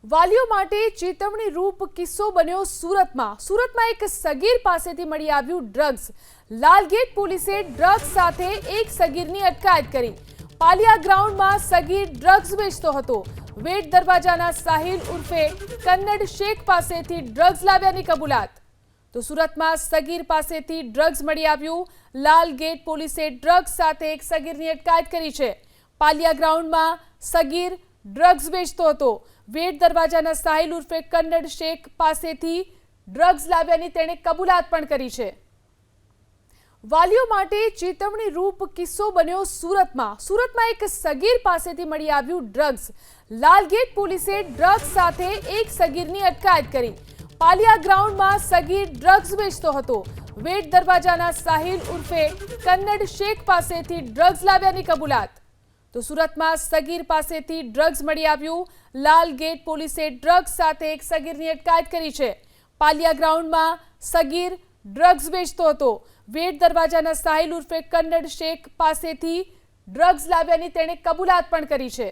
વાલીઓ માટે ચેતવણી રૂપ કિસ્સો બન્યો સુરતમાં એક સગીર પાસેથી મળી આવ્યું ડ્રગ્સ। લાલગેટ પોલીસે ડ્રગ્સ સાથે એક સગીરની અટકાયત કરી। પાલિયા ગ્રાઉન્ડમાં સગીર ડ્રગ્સ વેચતો હતો। વેટ દરવાજાના સાહિલ ઉર્ફે કન્નડ શેખ પાસેથી ડ્રગ્સ લાવ્યાની કબૂલાત। તો સુરતમાં સગીર પાસેથી ડ્રગ્સ મળી આવ્યું। લાલગેટ પોલીસે ડ્રગ્સ સાથે એક સગીરની અટકાયત કરી છે। પાલિયા ગ્રાઉન્ડમાં સગીર ડ્રગ્સ વેચતો હતો। વેટ દરવાજાના સાહિલ ઉર્ફે કન્નડ શેખ પાસેથી ડ્રગ્સ લાવ્યાની તેણે કબૂલાત પણ કરી છે। વાલીઓ માટે ચેતવણી રૂપ કિસ્સો બન્યો સુરતમાં એક સગીર પાસેથી મળી આવ્યું ડ્રગ્સ। લાલગેટ પોલીસે ડ્રગ્સ સાથે એક સગીરની અટકાયત કરી। પાલિયા ગ્રાઉન્ડમાં સગીર ડ્રગ્સ વેચતો હતો। વેટ દરવાજાના સાહિલ ઉર્ફે કન્નડ શેખ પાસેથી ડ્રગ્સ લાવ્યાની કબૂલાત। તો સુરતમાં સગીર પાસેથી ડ્રગ્સ મળી આવ્યું। લાલગેટ પોલીસે ડ્રગ્સ સાથે એક સગીરની અટકાયત કરી છે। પાલિયા ગ્રાઉન્ડમાં સગીર ડ્રગ્સ વેચતો હતો। વેટ દરવાજાના સાહિલ ઉર્ફે કન્નડ શેખ પાસેથી ડ્રગ્સ લાવ્યાની તેણે કબૂલાત પણ કરી છે।